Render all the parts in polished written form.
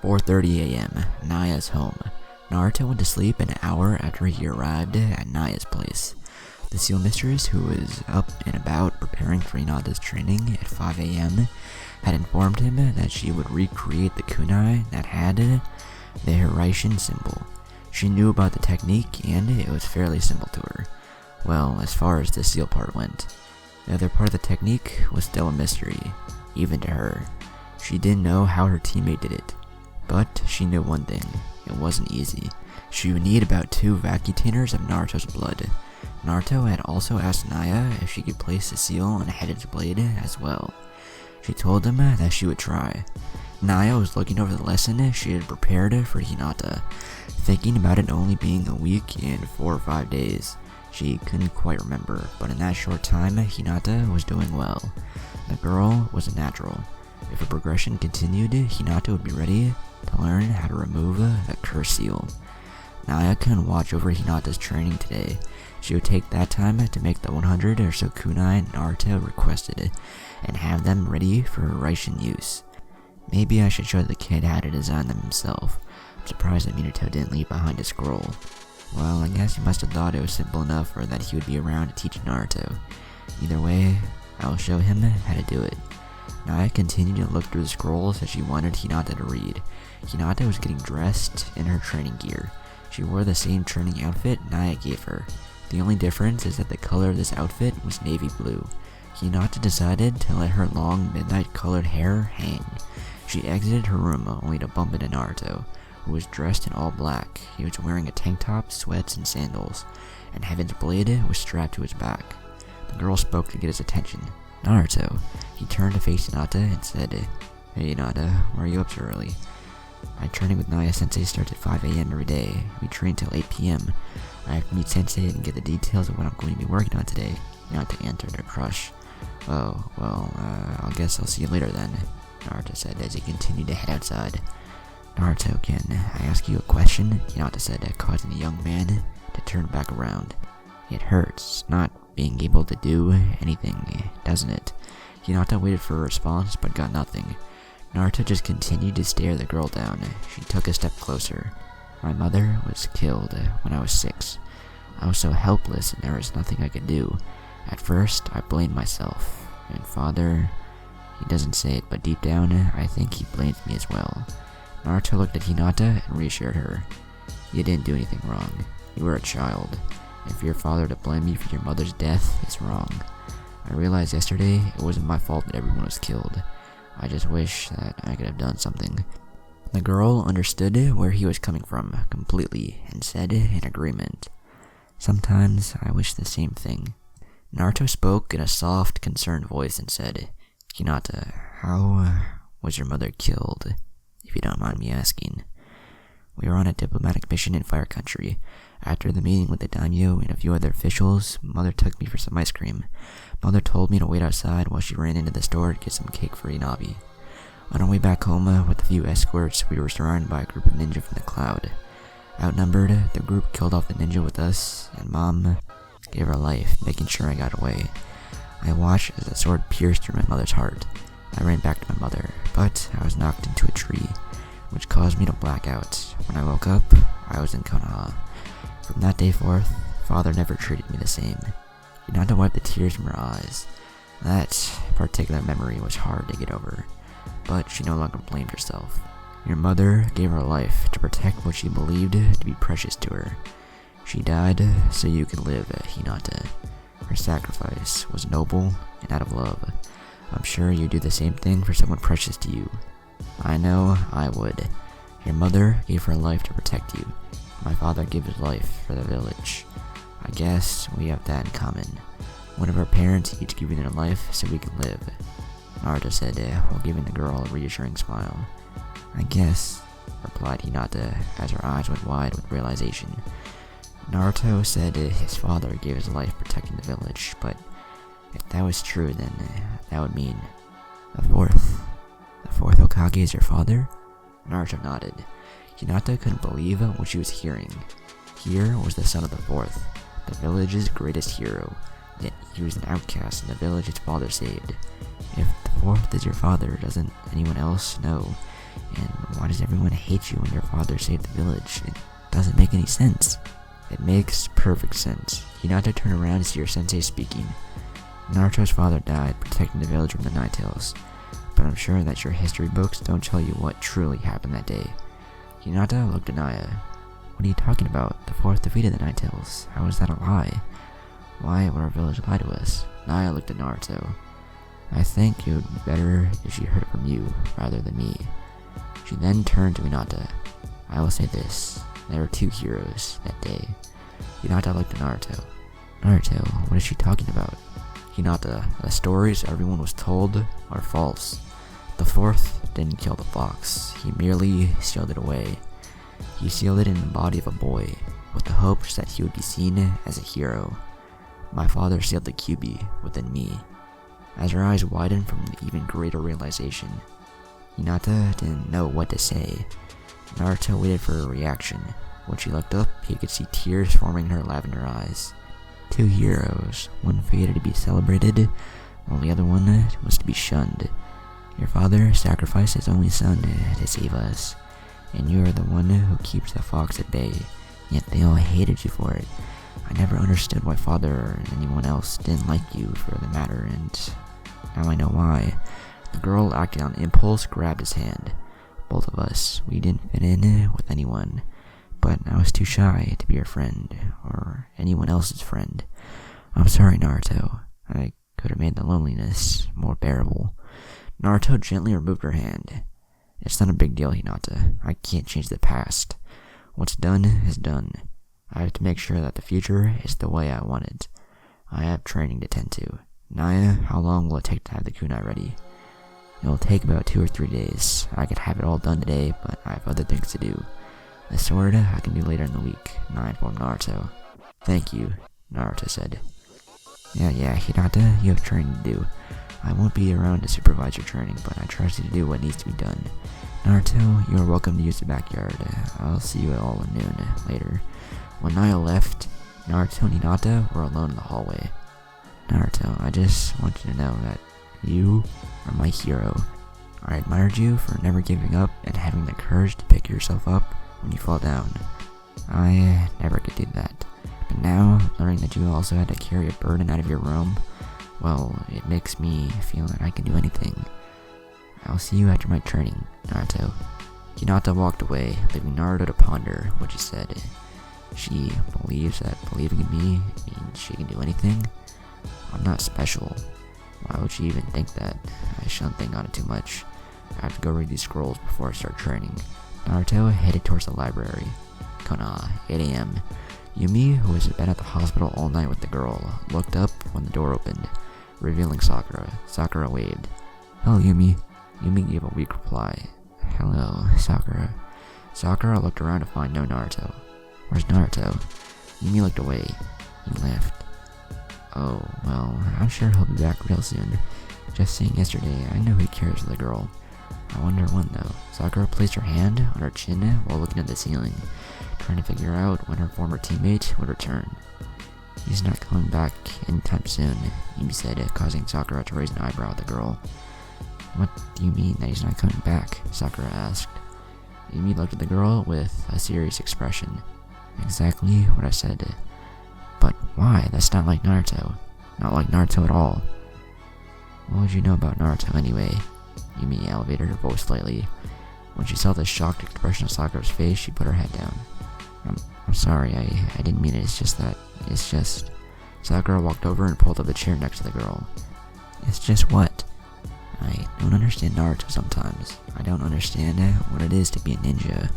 4:30 a.m. Naya's home. Naruto went to sleep an hour after he arrived at Naya's place. The seal mistress, who was up and about preparing for Hinata's training at 5 a.m., had informed him that she would recreate the kunai that had the Hiraishin symbol. She knew about the technique and it was fairly simple to her. Well, as far as the seal part went. The other part of the technique was still a mystery, even to her. She didn't know how her teammate did it, but she knew one thing: it wasn't easy. She would need about 2 vacuum-containers of Naruto's blood. Naruto had also asked Naya if she could place the seal on Headed's blade as well. She told him that she would try. Naya was looking over the lesson she had prepared for Hinata, thinking about it only being a week and 4 or 5 days. She couldn't quite remember, but in that short time, Hinata was doing well. The girl was a natural. If her progression continued, Hinata would be ready to learn how to remove the curse seal. Naya couldn't watch over Hinata's training today. She would take that time to make the 100 or so kunai Naruto requested, and have them ready for Hiraishin use. Maybe I should show the kid how to design them himself. I'm surprised that Minato didn't leave behind a scroll. Well, I guess he must have thought it was simple enough or that he would be around to teach Naruto. Either way, I will show him how to do it. Naya continued to look through the scrolls as she wanted Hinata to read. Hinata was getting dressed in her training gear. She wore the same training outfit Naya gave her. The only difference is that the color of this outfit was navy blue. Hinata decided to let her long midnight colored hair hang. She exited her room only to bump into Naruto, who was dressed in all black. He was wearing a tank top, sweats, and sandals, and Heaven's blade was strapped to his back. The girl spoke to get his attention. Naruto. He turned to face Hinata and said, "Hey Hinata, why are you up so early?" "My training with Naya Sensei starts at 5 a.m. every day. We train till 8 p.m. I have to meet Sensei and get the details of what I'm going to be working on today." Hinata answered her crush. "Oh, well, I guess I'll see you later then," Naruto said as he continued to head outside. "Naruto, can I ask you a question?" Hinata said, causing the young man to turn back around. "It hurts, not being able to do anything, doesn't it?" Hinata waited for a response, but got nothing. Naruto just continued to stare the girl down. She took a step closer. "My mother was killed when I was 6. I was so helpless and there was nothing I could do. At first, I blamed myself. And father, he doesn't say it, but deep down, I think he blames me as well." Naruto looked at Hinata and reassured her. "You didn't do anything wrong. You were a child. And for your father to blame you for your mother's death is wrong. I realized yesterday it wasn't my fault that everyone was killed. I just wish that I could have done something." The girl understood where he was coming from completely and said in agreement, "Sometimes I wish the same thing." Naruto spoke in a soft, concerned voice and said, "Hinata, how was your mother killed, if you don't mind me asking?" "We were on a diplomatic mission in Fire Country. After the meeting with the daimyo and a few other officials, Mother took me for some ice cream. Mother told me to wait outside while she ran into the store to get some cake for Inabi. On our way back home with a few escorts, we were surrounded by a group of ninja from the cloud. Outnumbered, the group killed off the ninja with us, and Mom gave her life, making sure I got away. I watched as the sword pierced through my mother's heart. I ran back to my mother, but I was knocked into a tree, which caused me to black out. When I woke up, I was in Konoha. From that day forth, Father never treated me the same." Hinata wiped the tears from her eyes. That particular memory was hard to get over, but she no longer blamed herself. "Your mother gave her life to protect what she believed to be precious to her. She died so you could live, Hinata. Her sacrifice was noble and out of love. I'm sure you'd do the same thing for someone precious to you. I know I would. Your mother gave her life to protect you. My father gave his life for the village. I guess we have that in common. One of our parents each giving their life so we can live," Naruto said while giving the girl a reassuring smile. "I guess," replied Hinata as her eyes went wide with realization. Naruto said his father gave his life protecting the village, but if that was true, then that would mean the fourth Hokage is your father? Naruto nodded. Hinata couldn't believe what she was hearing. Here was the son of the fourth, the village's greatest hero, yet he was an outcast in the village his father saved. If the fourth is your father, doesn't anyone else know And why does everyone hate you when your father saved the village? It doesn't make any sense. It makes perfect sense. Hinata turned around to see her sensei speaking. Naruto's father died protecting the village from the Ninetales, but I'm sure that your history books don't tell you what truly happened that day. Hinata looked at Naya. What are you talking about? The fourth defeated the Ninetales. How is that a lie? Why would our village lie to us? Naya looked at Naruto. I think it would be better if she heard it from you, rather than me. She then turned to Hinata. I will say this, there were two heroes that day. Hinata looked at Naruto. Naruto, what is she talking about? Hinata, the stories everyone was told are false. The fourth didn't kill the fox, he merely sealed it away. He sealed it in the body of a boy, with the hopes that he would be seen as a hero. My father sealed the Kyuubi within me. As her eyes widened from the even greater realization, Hinata didn't know what to say. Naruto waited for a reaction. When she looked up, he could see tears forming in her lavender eyes. Two heroes, one fated to be celebrated, while the other one was to be shunned. Your father sacrificed his only son to save us, and you are the one who keeps the fox at bay, yet they all hated you for it. I never understood why father or anyone else didn't like you for the matter, and now I know why. The girl, acting on impulse, grabbed his hand. Both of us, we didn't fit in with anyone, but I was too shy to be your friend, or anyone else's friend. I'm sorry, Naruto. I could have made the loneliness more bearable. Naruto gently removed her hand. It's not a big deal, Hinata. I can't change the past. What's done is done. I have to make sure that the future is the way I want it. I have training to tend to. Naya, how long will it take to have the kunai ready? It will take about 2 or 3 days. I could have it all done today, but I have other things to do. The sword I can do later in the week, Naya informed Naruto. Thank you, Naruto said. Yeah, Hinata, you have training to do. I won't be around to supervise your training, but I trust you to do what needs to be done. Naruto, you are welcome to use the backyard. I'll see you at all at noon later. When Naya left, Naruto and Hinata were alone in the hallway. Naruto, I just want you to know that you are my hero. I admired you for never giving up and having the courage to pick yourself up when you fall down. I never could do that. But now, learning that you also had to carry a burden out of your room, well, it makes me feel that I can do anything. I'll see you after my training, Naruto. Hinata walked away, leaving Naruto to ponder what she said. She believes that believing in me means she can do anything? I'm not special. Why would she even think that? I shouldn't think on it too much. I have to go read these scrolls before I start training. Naruto headed towards the library. Kona, 8 a.m. Yumi, who has been at the hospital all night with the girl, looked up when the door opened, revealing Sakura. Sakura waved. Hello, Yumi. Yumi gave a weak reply. Hello, Sakura. Sakura looked around to find no Naruto. Where's Naruto? Yumi looked away. He left. Oh, well, I'm sure he'll be back real soon. Just saying yesterday, I know he cares for the girl. I wonder when, though. Sakura placed her hand on her chin while looking at the ceiling, trying to figure out when her former teammate would return. He's not coming back anytime soon, Yumi said, causing Sakura to raise an eyebrow at the girl. What do you mean that he's not coming back? Sakura asked. Yumi looked at the girl with a serious expression. Exactly what I said. But why? That's not like Naruto. Not like Naruto at all. What would you know about Naruto anyway? Yumi elevated her voice slightly. When she saw the shocked expression on Sakura's face, she put her head down. I'm sorry, I didn't mean it. It's just... Sakura walked over and pulled up a chair next to the girl. It's just what? I don't understand Naruto sometimes. I don't understand what it is to be a ninja,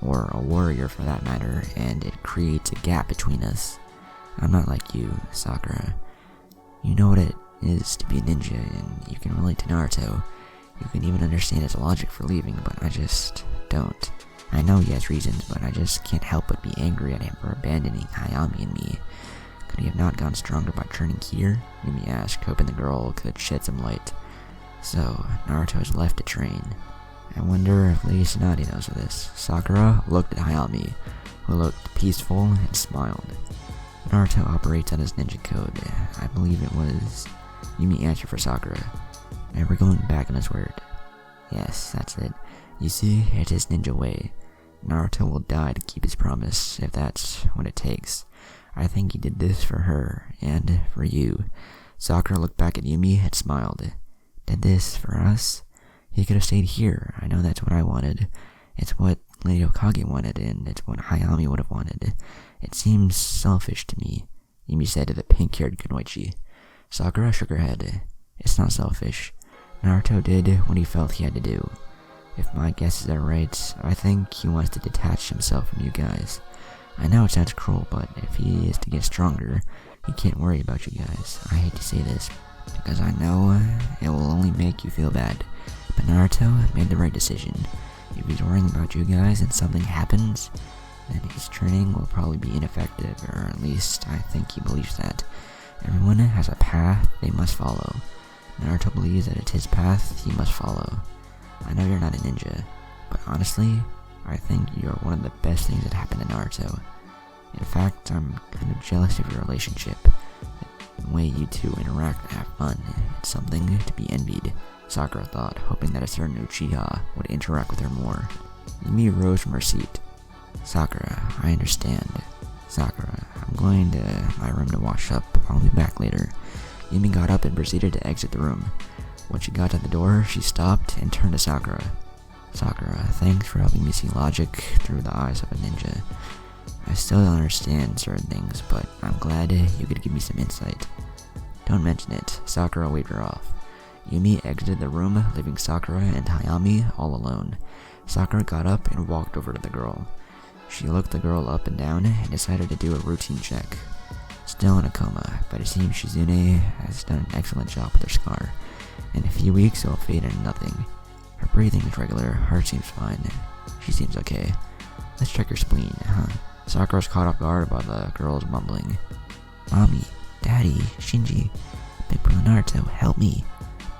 or a warrior for that matter, and it creates a gap between us. I'm not like you, Sakura. You know what it is to be a ninja, and you can relate to Naruto. You can even understand his logic for leaving, but I just don't. I know he has reasons, but I just can't help but be angry at him for abandoning Hayami and me. Could he have not gotten stronger by training here? Yumi asked, hoping the girl could shed some light. So, Naruto has left to train. I wonder if Lady Tsunade knows of this. Sakura looked at Hayami, who looked peaceful and smiled. Naruto operates on his ninja code. I believe it was... Yumi answered for Sakura. Never going back on his word. Yes, that's it. You see, it's his ninja way. Naruto will die to keep his promise, if that's what it takes. I think he did this for her, and for you. Sakura looked back at Yumi and smiled. Did this for us? He could have stayed here. I know that's what I wanted. It's what Lady Hokage wanted, and it's what Hayami would have wanted. It seems selfish to me, Yumi said to the pink-haired Kunoichi. Sakura shook her head. It's not selfish. Naruto did what he felt he had to do. If my guesses are right, I think he wants to detach himself from you guys. I know it sounds cruel, but if he is to get stronger, he can't worry about you guys. I hate to say this, because I know it will only make you feel bad. But Naruto made the right decision. If he's worrying about you guys and something happens, then his training will probably be ineffective, or at least I think he believes that. Everyone has a path they must follow. Naruto believes that it's his path he must follow. I know you're not a ninja, but honestly, I think you're one of the best things that happened to Naruto. In fact, I'm kind of jealous of your relationship. The way you two interact and have fun, it's something to be envied, Sakura thought, hoping that a certain Uchiha would interact with her more. Yumi rose from her seat. Sakura, I understand. Sakura, I'm going to my room to wash up. I'll be back later. Yumi got up and proceeded to exit the room. When she got to the door, she stopped and turned to Sakura. Sakura, thanks for helping me see logic through the eyes of a ninja. I still don't understand certain things, but I'm glad you could give me some insight. Don't mention it, Sakura waved her off. Yumi exited the room, leaving Sakura and Hayami all alone. Sakura got up and walked over to the girl. She looked the girl up and down and decided to do a routine check. Still in a coma, but it seems Shizune has done an excellent job with her scar. In a few weeks, it will fade into nothing. Her breathing is regular, heart seems fine. She seems okay. Let's check her spleen, huh? Sakura's caught off guard by the girl's mumbling. Mommy, Daddy, Shinji, Big Brother Naruto, help me.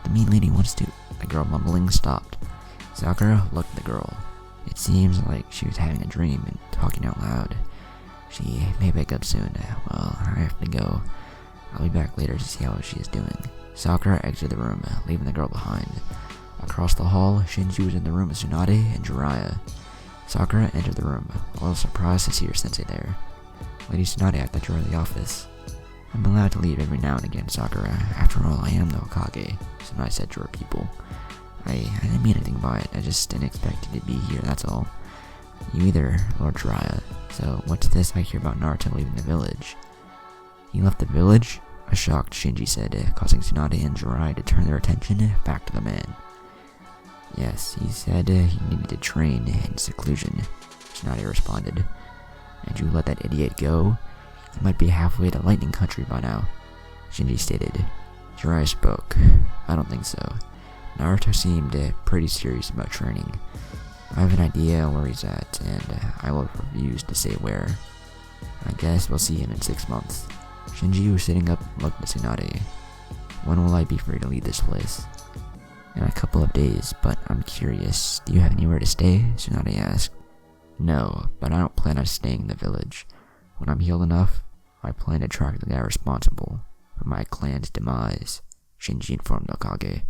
The mean lady wants to... The girl mumbling stopped. Sakura looked at the girl. It seems like she was having a dream and talking out loud. She may wake up soon. Well, I have to go. I'll be back later to see how she is doing. Sakura exited the room, leaving the girl behind. Across the hall, Shinji was in the room with Tsunade and Jiraiya. Sakura entered the room, a little surprised to see her sensei there. Lady Tsunade, I thought you were in the office. I'm allowed to leave every now and again, Sakura. After all, I am the Hokage, Tsunade said to her people. I didn't mean anything by it. I just didn't expect you to be here, that's all. You either, Lord Jiraiya. So, what's this I hear about Naruto leaving the village? He left the village? A shocked Shinji said, causing Tsunade and Jiraiya to turn their attention back to the man. Yes, he said he needed to train in seclusion, Tsunade responded. And you let that idiot go? He might be halfway to Lightning Country by now, Shinji stated. Jiraiya spoke. I don't think so. Naruto seemed pretty serious about training. I have an idea where he's at, and I will refuse to say where. I guess we'll see him in 6 months. Shinji was sitting up and looked at Tsunade. When will I be free to leave this place? In a couple of days, but I'm curious, do you have anywhere to stay? Tsunade asked. No, but I don't plan on staying in the village. When I'm healed enough, I plan to track the guy responsible for my clan's demise, Shinji informed Hokage.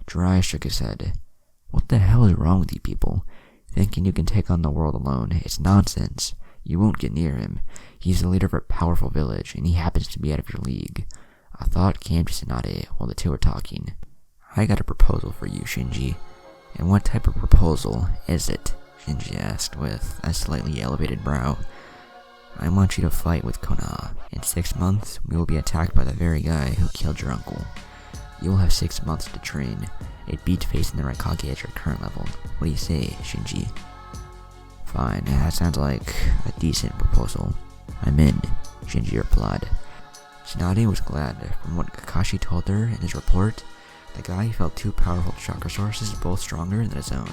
Jiraiya shook his head. What the hell is wrong with you people? Thinking you can take on the world alone, it's nonsense. You won't get near him. He's the leader of a powerful village, and he happens to be out of your league. A thought came to Tsunade while the two were talking. I got a proposal for you, Shinji. And what type of proposal is it? Shinji asked with a slightly elevated brow. I want you to fight with Konoha. In 6 months, we will be attacked by the very guy who killed your uncle. You will have 6 months to train. It beats facing the Raikage at your current level. What do you say, Shinji? Fine, that sounds like a decent proposal. I'm in, Shinji replied. Tsunade was glad. From what Kakashi told her in his report, the guy felt 2 powerful chakra sources, both stronger than his own.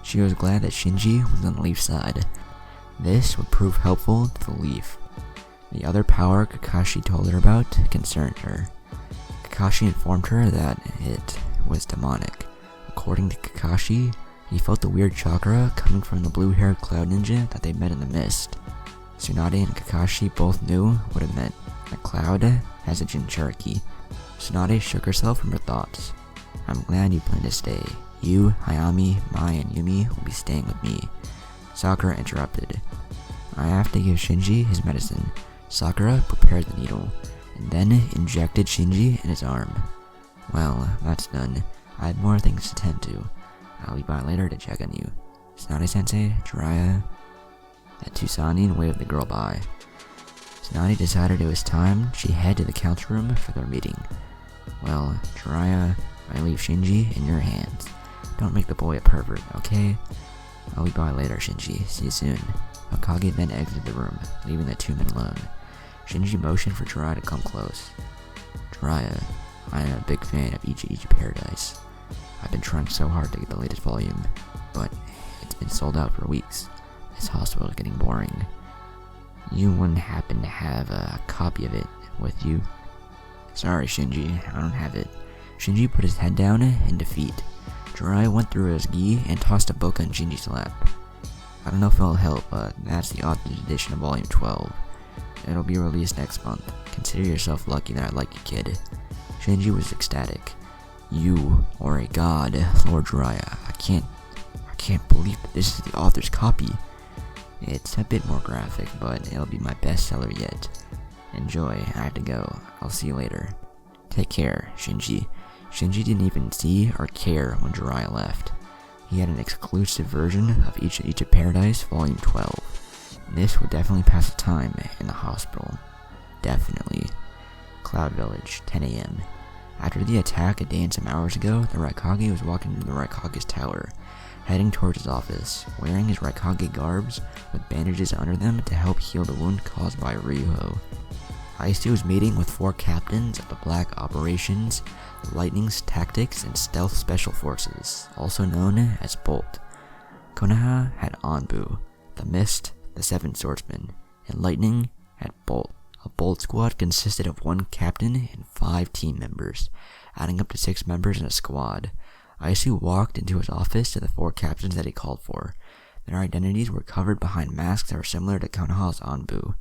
She was glad that Shinji was on the Leaf's side. This would prove helpful to the Leaf. The other power Kakashi told her about concerned her. Kakashi informed her that it was demonic. According to Kakashi, he felt the weird chakra coming from the blue-haired cloud ninja that they met in the mist. Tsunade and Kakashi both knew what it meant. A cloud has a Jinchuriki. Tsunade shook herself from her thoughts. I'm glad you plan to stay. You, Hayami, Mai, and Yumi will be staying with me. Sakura interrupted. I have to give Shinji his medicine. Sakura prepared the needle, and then injected Shinji in his arm. Well, that's done. I have more things to tend to. I'll be by later to check on you. Tsunade-sensei, Jiraiya. That Tsunade waved the girl by. Tsunade decided it was time she head to the council room for their meeting. Well, Jiraiya, I leave Shinji in your hands. Don't make the boy a pervert, okay? I'll be by later, Shinji. See you soon. Hokage then exited the room, leaving the two men alone. Shinji motioned for Jiraiya to come close. Jiraiya, I am a big fan of Ichi Paradise. I've been trying so hard to get the latest volume, but it's been sold out for weeks. This hospital is getting boring. You wouldn't happen to have a copy of it with you? Sorry, Shinji, I don't have it. Shinji put his head down in defeat. Jiraiya went through his gi and tossed a book on Shinji's lap. I don't know if it'll help, but that's the author's edition of Volume 12. It'll be released next month. Consider yourself lucky that I like you, kid. Shinji was ecstatic. You are a god, Lord Jiraiya. I can't believe that this is the author's copy. It's a bit more graphic, but it'll be my bestseller yet. Enjoy, I have to go. I'll see you later. Take care, Shinji. Shinji didn't even see or care when Jiraiya left. He had an exclusive version of Ichi Paradise Volume 12. This would definitely pass the time in the hospital. Definitely. Cloud Village, 10 a.m. After the attack a day and some hours ago, the Raikage was walking to the Raikage's tower, heading towards his office, wearing his Raikage garbs with bandages under them to help heal the wound caused by Ryuho. Aisu was meeting with 4 captains of the Black Operations, Lightning's Tactics, and Stealth Special Forces, also known as Bolt. Konoha had Anbu, the Mist, the 7 Swordsmen, and Lightning had Bolt. A Bolt squad consisted of 1 captain and 5 team members, adding up to 6 members in a squad. Aisu walked into his office to the 4 captains that he called for. Their identities were covered behind masks that were similar to Konoha's Anbu,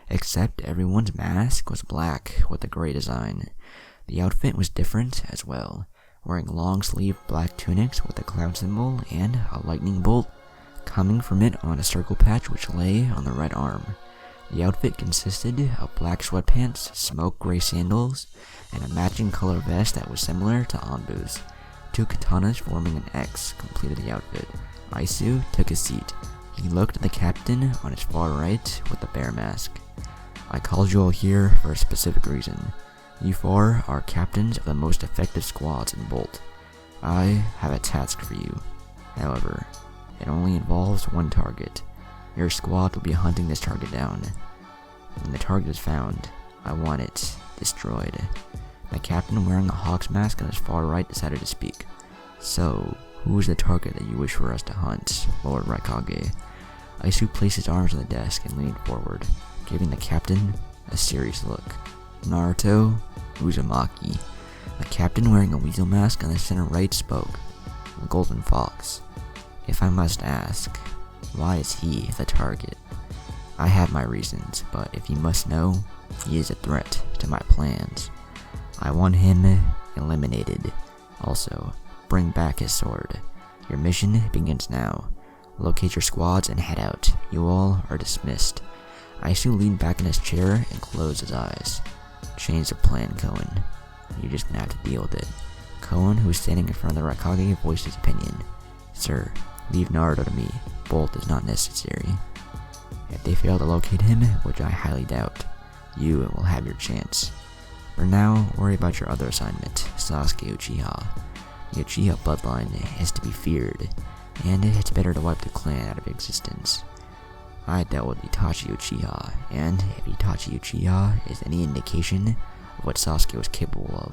except everyone's mask was black with a gray design. The outfit was different as well, wearing long-sleeved black tunics with a cloud symbol and a lightning bolt coming from it on a circle patch which lay on the right arm. The outfit consisted of black sweatpants, smoke gray sandals, and a matching color vest that was similar to Anbu's. 2 katanas forming an X completed the outfit. Aisu took a seat. He looked at the captain on his far right with the bear mask. I called you all here for a specific reason. You 4 are captains of the most effective squads in Bolt. I have a task for you. However, it only involves 1 target. Your squad will be hunting this target down. When the target is found, I want it destroyed. The captain wearing a hawk's mask on his far right decided to speak. So, who is the target that you wish for us to hunt, Lord Raikage? Aisu placed his arms on the desk and leaned forward, giving the captain a serious look. Naruto Uzumaki. The captain wearing a weasel mask on the center right spoke. The Golden Fox. If I must ask, why is he the target? I have my reasons, but if you must know, he is a threat to my plans. I want him eliminated. Also, bring back his sword. Your mission begins now. Locate your squads and head out. You all are dismissed. Aisu leaned back in his chair and closed his eyes. Change the plan, Koen. You're just gonna have to deal with it. Koen, who was standing in front of the Raikage, voiced his opinion. Sir, leave Naruto to me. Bolt is not necessary. If they fail to locate him, which I highly doubt, you will have your chance. For now, worry about your other assignment, Sasuke Uchiha. The Uchiha bloodline is to be feared, and it's better to wipe the clan out of existence. I dealt with Itachi Uchiha, and if Itachi Uchiha is any indication of what Sasuke was capable of,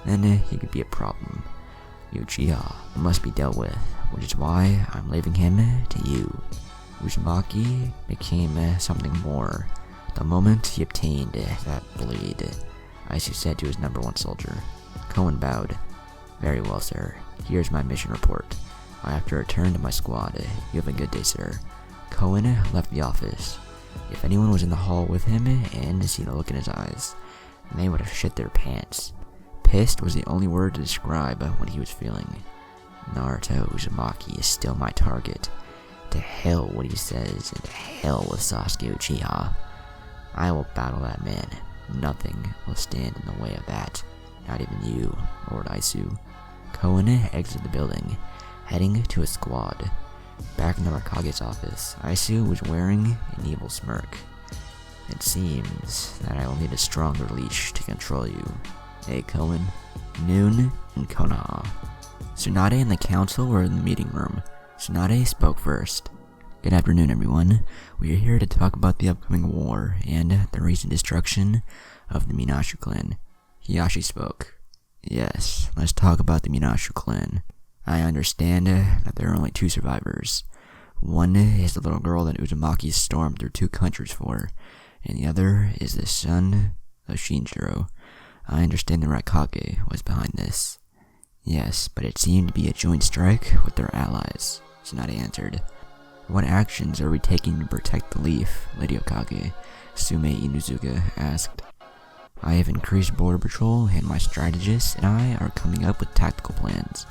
then he could be a problem. Uchiha must be dealt with, which is why I'm leaving him to you. Uzumaki became something more the moment he obtained that blade, Aisu said to his number 1 soldier. Koen bowed. Very well, sir. Here's my mission report. I have to return to my squad. You have a good day, sir. Koen left the office. If anyone was in the hall with him and seen the look in his eyes, they would have shit their pants. Pissed was the only word to describe what he was feeling. Naruto Uzumaki is still my target. To hell what he says, and to hell with Sasuke Uchiha. I will battle that man. Nothing will stand in the way of that. Not even you, Lord Isu. Koen exited the building, heading to a squad. Back in the Rakage's office, Isu was wearing an evil smirk. It seems that I will need a stronger leash to control you. Hey Koen, Noon, and Konoha. Tsunade and the council were in the meeting room. Tsunade spoke first. Good afternoon, everyone. We are here to talk about the upcoming war and the recent destruction of the Minashu clan. Hiyashi spoke. Yes, let's talk about the Minashu clan. I understand that there are only 2 survivors. One is the little girl that Uzumaki stormed through 2 countries for, and the other is the son of Shinjiro. I understand the Raikage was behind this. Yes, but it seemed to be a joint strike with their allies, Tsunade answered. What actions are we taking to protect the leaf, Lady Okage? Sume Inuzuka asked. I have increased border patrol, and my strategists and I are coming up with tactical plans.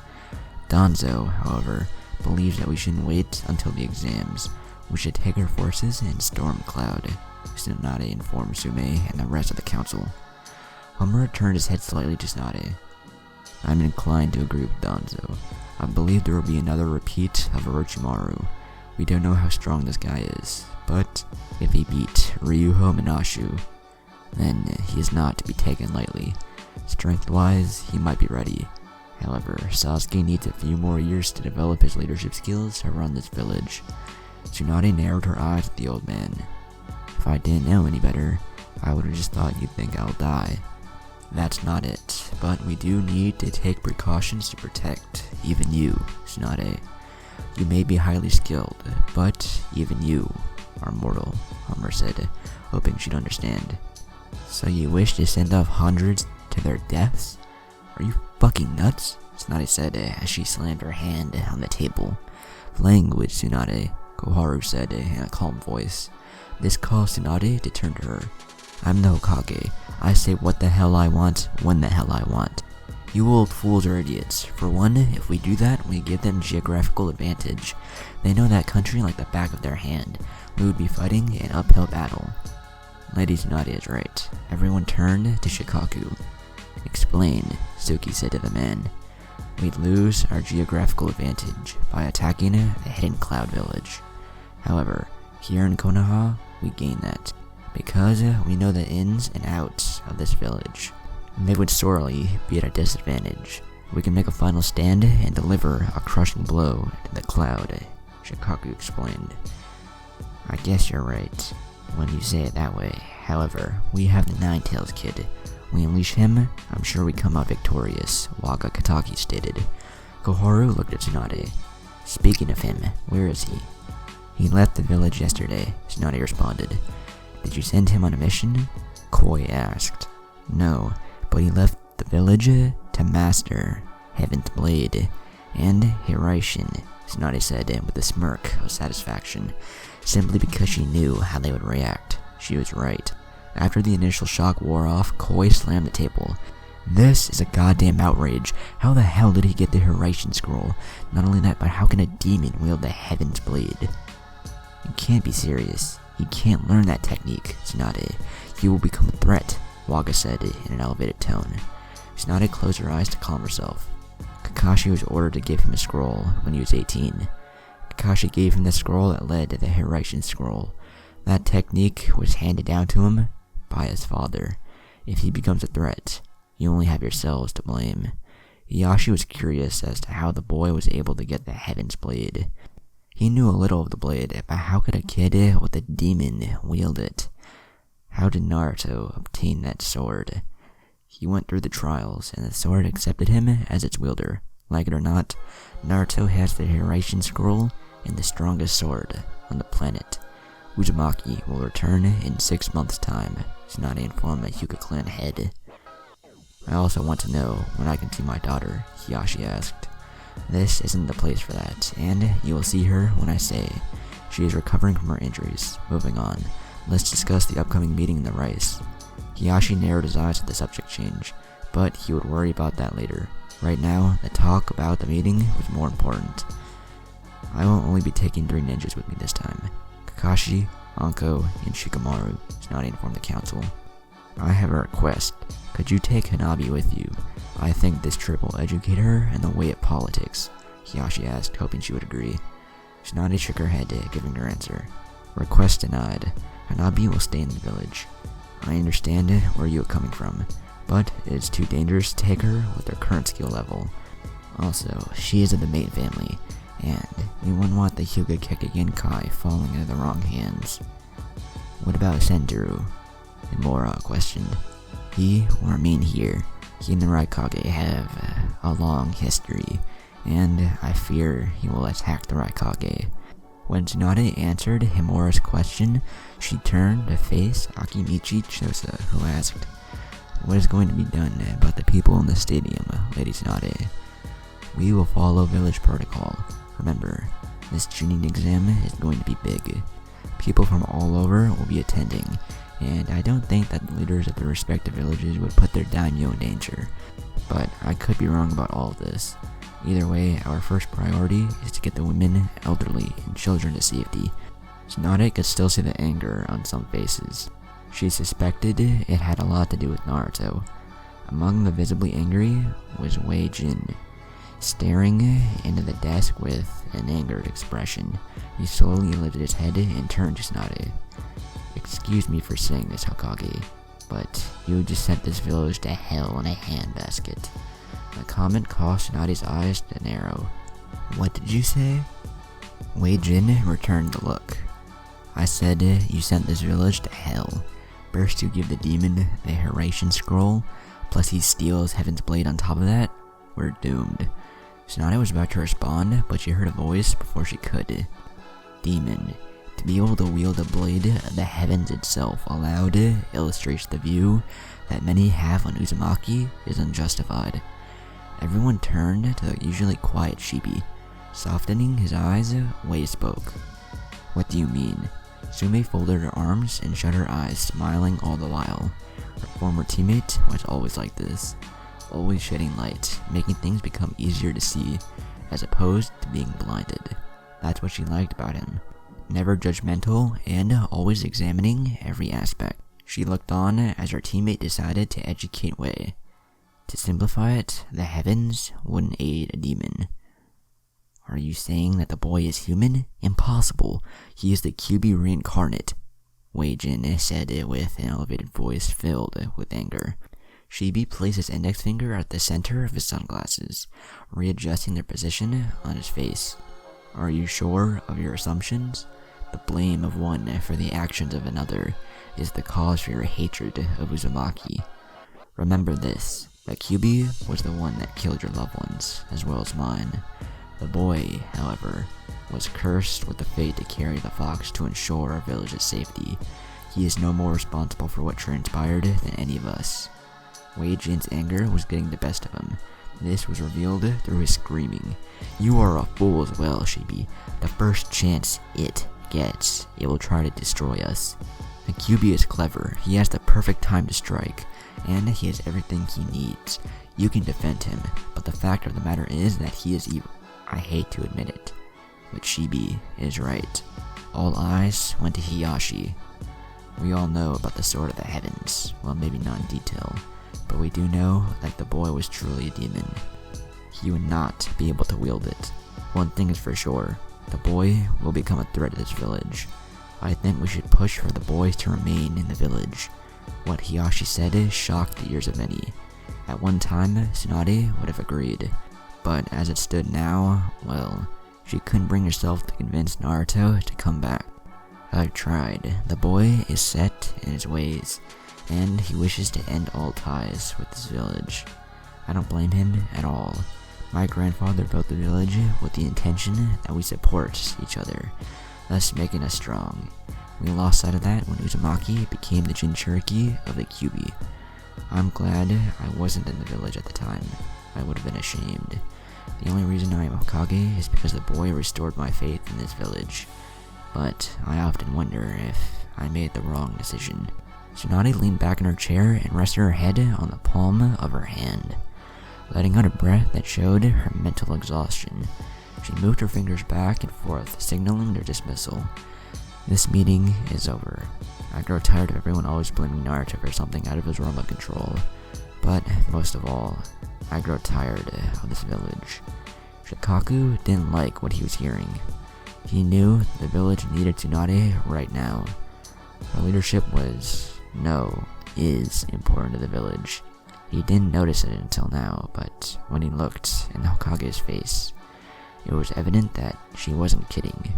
Danzo, however, believes that we shouldn't wait until the exams. We should take our forces and storm Cloud, Tsunade informed Sume and the rest of the council. Homura turned his head slightly to Tsunade. I'm inclined to agree with Danzo. I believe there will be another repeat of Orochimaru. We don't know how strong this guy is, but if he beat Ryuho Minashu, then he is not to be taken lightly. Strength-wise, he might be ready. However, Sasuke needs a few more years to develop his leadership skills to run this village. Tsunade narrowed her eyes at the old man. If I didn't know any better, I would have just thought you'd think I'll die. That's not it, but we do need to take precautions to protect even you, Tsunade. You may be highly skilled, but even you are mortal, Homura said, hoping she'd understand. So you wish to send off hundreds to their deaths? Are you fucking nuts? Tsunade said as she slammed her hand on the table. Language, Tsunade, Koharu said in a calm voice. This caused Tsunade to turn to her. I'm the Hokage. I say what the hell I want, when the hell I want. You old fools are idiots. For one, if we do that, we give them geographical advantage. They know that country like the back of their hand. We would be fighting an uphill battle. Lady Tsunade is right. Everyone turned to Shikaku. Explain, Suki said to the man. We'd lose our geographical advantage by attacking a hidden cloud village. However, here in Konoha, we gain that, because we know the ins and outs of this village. They would sorely be at a disadvantage. We can make a final stand and deliver a crushing blow to the cloud, Shikaku explained. I guess you're right when you say it that way. However, we have the Nine-Tails kid. We unleash him, I'm sure we come out victorious, Waka Kataki stated. Koharu looked at Tsunade. Speaking of him, where is he? He left the village yesterday, Tsunade responded. Did you send him on a mission? Koi asked. No, but he left the village to master Heaven's Blade and Hiraishin, Tsunade said with a smirk of satisfaction, simply because she knew how they would react. She was right. After the initial shock wore off, Koi slammed the table. This is a goddamn outrage. How the hell did he get the Hiraishin scroll? Not only that, but how can a demon wield the Heaven's Blade? You can't be serious. He can't learn that technique, Tsunade. He will become a threat, Waka said in an elevated tone. Tsunade closed her eyes to calm herself. Kakashi was ordered to give him a scroll when he was 18. Kakashi gave him the scroll that led to the Hiraishin scroll. That technique was handed down to him by his father. If he becomes a threat, you only have yourselves to blame. Ieyashi was curious as to how the boy was able to get the Heaven's Blade. He knew a little of the blade, but how could a kid with a demon wield it? How did Naruto obtain that sword? He went through the trials, and the sword accepted him as its wielder. Like it or not, Naruto has the Hiraishin scroll and the strongest sword on the planet. Uzumaki will return in 6 months' time, Tsunade informed the Hyuga clan head. I also want to know when I can see my daughter, Hiyashi asked. This isn't the place for that, and you will see her when I say. She is recovering from her injuries. Moving on, let's discuss the upcoming meeting in the rice. Hiyashi narrowed his eyes at the subject change, but he would worry about that later. Right now, the talk about the meeting was more important. I will only be taking 3 ninjas with me this time. Kakashi, Anko, and Shikamaru, Tsunade informed the council. I have a request. Could you take Hanabi with you? I think this trip will educate her in the way of politics, Hiyashi asked, hoping she would agree. Tsunade shook her head, giving her answer. Request denied. Hanabi will stay in the village. I understand where you are coming from, but it is too dangerous to take her with her current skill level. Also, she is of the main family, and we wouldn't want the Hyuga Genkai falling into the wrong hands. What about Senduru? Imura questioned. He will remain here. He and the Raikage have a long history, and I fear he will attack the Raikage. When Tsunade answered Himura's question, she turned to face Akimichi Chosa, who asked, What is going to be done about the people in the stadium, Lady Tsunade? We will follow village protocol. Remember, this Chunin exam is going to be big. People from all over will be attending, and I don't think that the leaders of the respective villages would put their daimyo in danger. But I could be wrong about all of this. Either way, our first priority is to get the women, elderly, and children to safety. Tsunade could still see the anger on some faces. She suspected it had a lot to do with Naruto. Among the visibly angry was Wei Jin. Staring into the desk with an angered expression, he slowly lifted his head and turned to Tsunade. Excuse me for saying this, Hokage, but you just sent this village to hell in a handbasket. The comment caused Tsunade's eyes to narrow. What did you say? Wei Jin returned the look. I said you sent this village to hell. First you give the demon the Hiraishin scroll, plus he steals Heaven's Blade on top of that. We're doomed. Tsunade was about to respond, but she heard a voice before she could. Demon. To be able to wield a blade of the heavens itself aloud illustrates the view that many have on Uzumaki is unjustified. Everyone turned to the usually quiet Shibi. Softening his eyes, Wei spoke. What do you mean? Sume folded her arms and shut her eyes, smiling all the while. Her former teammate was always like this, always shedding light, making things become easier to see, as opposed to being blinded. That's what she liked about him. Never judgmental and always examining every aspect. She looked on as her teammate decided to educate Wei. To simplify it, the heavens wouldn't aid a demon. Are you saying that the boy is human? Impossible. He is the QB reincarnate, Wei Jin said with an elevated voice filled with anger. Shibi placed his index finger at the center of his sunglasses, readjusting their position on his face. Are you sure of your assumptions? The blame of one for the actions of another is the cause for your hatred of Uzumaki. Remember this, that QB was the one that killed your loved ones, as well as mine. The boy, however, was cursed with the fate to carry the fox to ensure our village's safety. He is no more responsible for what transpired than any of us. Wei Jin's anger was getting the best of him. This was revealed through his screaming. You are a fool as well, Shibi. The first chance it gets, it will try to destroy us. The QB is clever. He has the perfect time to strike, and he has everything he needs. You can defend him, but the fact of the matter is that he is evil. I hate to admit it, but Shibi is right. All eyes went to Hiyashi. We all know about the Sword of the Heavens, well, maybe not in detail, but we do know that the boy was truly a demon. He would not be able to wield it. One thing is for sure, the boy will become a threat to this village. I think we should push for the boys to remain in the village. What Hiyashi said shocked the ears of many. At one time, Tsunade would have agreed, but as it stood now, well, she couldn't bring herself to convince Naruto to come back. I've tried. The boy is set in his ways, and he wishes to end all ties with this village. I don't blame him at all. My grandfather built the village with the intention that we support each other, thus making us strong. We lost sight of that when Uzumaki became the Jinchuriki of the QB. I'm glad I wasn't in the village at the time. I would have been ashamed. The only reason I am Hokage is because the boy restored my faith in this village. But I often wonder if I made the wrong decision. Tsunade leaned back in her chair and rested her head on the palm of her hand. letting out a breath that showed her mental exhaustion. She moved her fingers back and forth, signaling their dismissal. This meeting is over. I grow tired of everyone always blaming Naruto for something out of his realm of control. But, most of all, I grow tired of this village. Shikaku didn't like what he was hearing. He knew the village needed Tsunade right now. Her leadership is important to the village. He didn't notice it until now, but when he looked in the Hokage's face, it was evident that she wasn't kidding.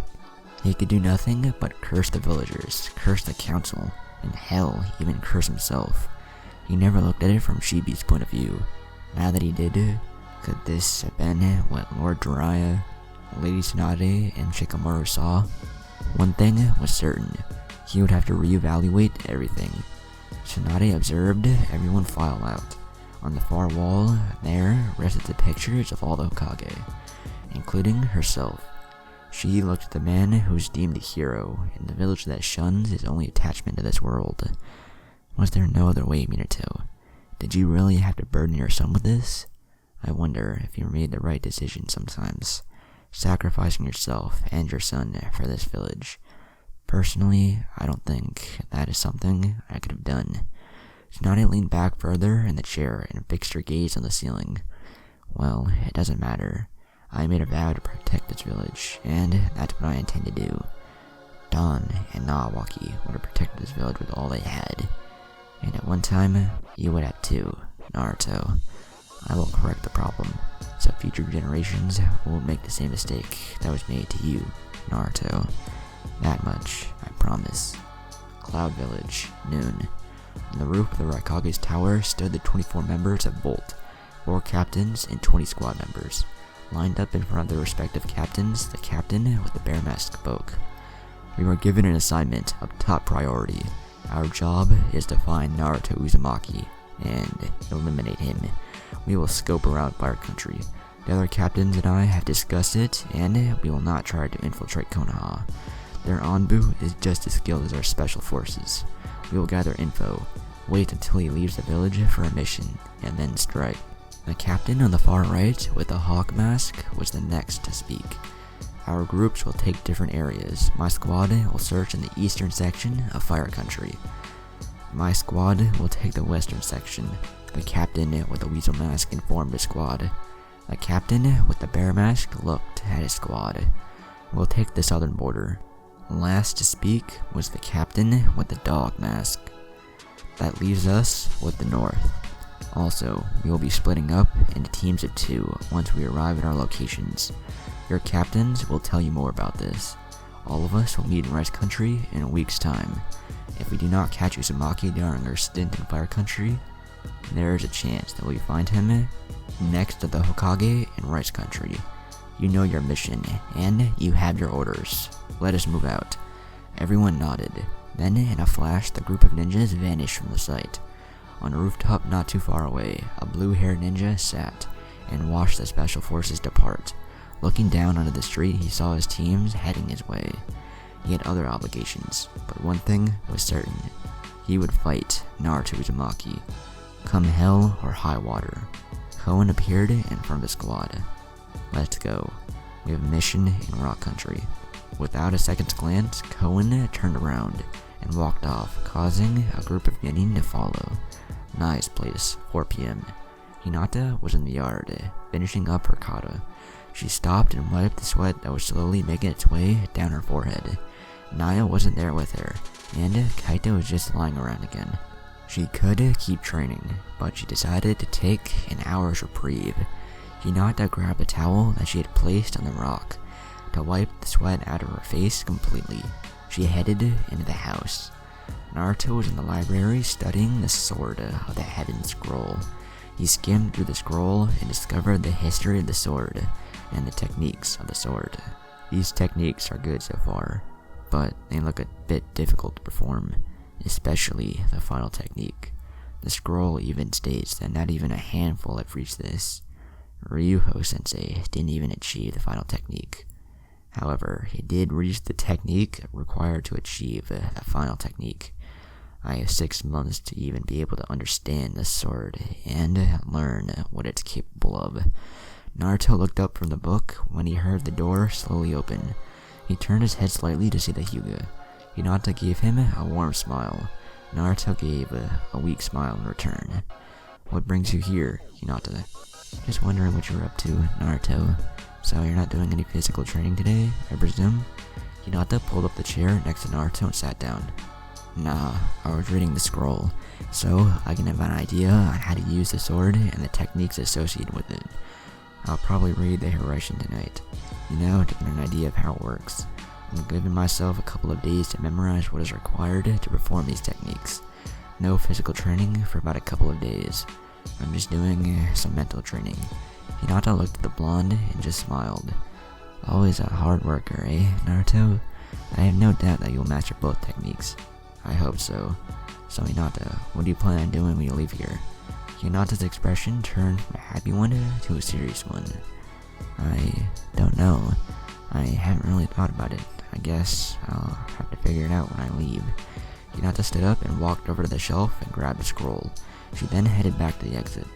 He could do nothing but curse the villagers, curse the council, and hell, even curse himself. He never looked at it from Shibi's point of view. Now that he did, could this have been what Lord Jiraiya, Lady Tsunade, and Shikamaru saw? One thing was certain, he would have to reevaluate everything. Tsunade observed everyone file out. On the far wall, there rested the pictures of all the Hokage, including herself. She looked at the man who was deemed a hero in the village that shuns his only attachment to this world. Was there no other way, Minato? Did you really have to burden your son with this? I wonder if you made the right decision sometimes, sacrificing yourself and your son for this village. Personally, I don't think that is something I could have done. Tsunade leaned back further in the chair and fixed her gaze on the ceiling. Well, it doesn't matter. I made a vow to protect this village, and that's what I intend to do. Don and Naawaki would have protected this village with all they had. And at one time, you would have too, Naruto. I will correct the problem, so future generations won't make the same mistake that was made to you, Naruto. That much, I promise. Cloud Village, noon. On the roof of the Raikage's tower stood the 24 members of Bolt, 4 captains and 20 squad members. Lined up in front of their respective captains, the captain with the bear mask spoke. We were given an assignment of top priority. Our job is to find Naruto Uzumaki and eliminate him. We will scope around Fire Country. The other captains and I have discussed it, and we will not try to infiltrate Konoha. Their Anbu is just as skilled as our special forces. We will gather info, wait until he leaves the village for a mission, and then strike. The captain on the far right with the hawk mask was the next to speak. Our groups will take different areas. My squad will search in the eastern section of Fire Country. My squad will take the western section. The captain with the weasel mask informed his squad. The captain with the bear mask looked at his squad. We'll take the southern border. Last to speak was the captain with the dog mask. That leaves us with the north. Also, we will be splitting up into teams of 2 once we arrive at our locations. Your captains will tell you more about this. All of us will meet in Rice Country in a week's time. If we do not catch Uzumaki during our stint in Fire Country, there is a chance that we find him next to the Hokage in Rice Country. You know your mission, and you have your orders. Let us move out. Everyone nodded. Then, in a flash, the group of ninjas vanished from the sight. On a rooftop not too far away, a blue-haired ninja sat and watched the special forces depart. Looking down onto the street, he saw his teams heading his way. He had other obligations, but one thing was certain. He would fight Naruto Uzumaki. Come hell or high water. Koen appeared in front of the squad. Let's go. We have a mission in Rock Country. Without a second's glance, Koen turned around and walked off, causing a group of Genin to follow. Nai's place, 4 p.m. Hinata was in the yard, finishing up her kata. She stopped and wiped the sweat that was slowly making its way down her forehead. Naya wasn't there with her, and Kaito was just lying around again. She could keep training, but she decided to take an hour's reprieve. Hinata grabbed a towel that she had placed on the rock to wipe the sweat out of her face completely. She headed into the house. Naruto was in the library studying the sword of the Heaven Scroll. He skimmed through the scroll and discovered the history of the sword and the techniques of the sword. These techniques are good so far, but they look a bit difficult to perform, especially the final technique. The scroll even states that not even a handful have reached this. Ryuho-sensei didn't even achieve the final technique. However, he did reach the technique required to achieve a final technique. I have 6 months to even be able to understand the sword and learn what it's capable of. Naruto looked up from the book when he heard the door slowly open. He turned his head slightly to see the Hyuga. Hinata gave him a warm smile. Naruto gave a weak smile in return. "What brings you here, Hinata?" "Just wondering what you're up to, Naruto. So you're not doing any physical training today, I presume?" Hinata pulled up the chair next to Naruto and sat down. "Nah, I was reading the scroll, so I can have an idea on how to use the sword and the techniques associated with it. I'll probably read the Hiraishin tonight, to get an idea of how it works. I'm giving myself a couple of days to memorize what is required to perform these techniques. No physical training for about a couple of days. I'm just doing some mental training." Hinata looked at the blonde and just smiled. "Always a hard worker, eh, Naruto? I have no doubt that you'll master both techniques." "I hope so. So Hinata, what do you plan on doing when you leave here?" Hinata's expression turned from a happy one to a serious one. "I don't know. I haven't really thought about it. I guess I'll have to figure it out when I leave." Hinata stood up and walked over to the shelf and grabbed a scroll. She then headed back to the exit.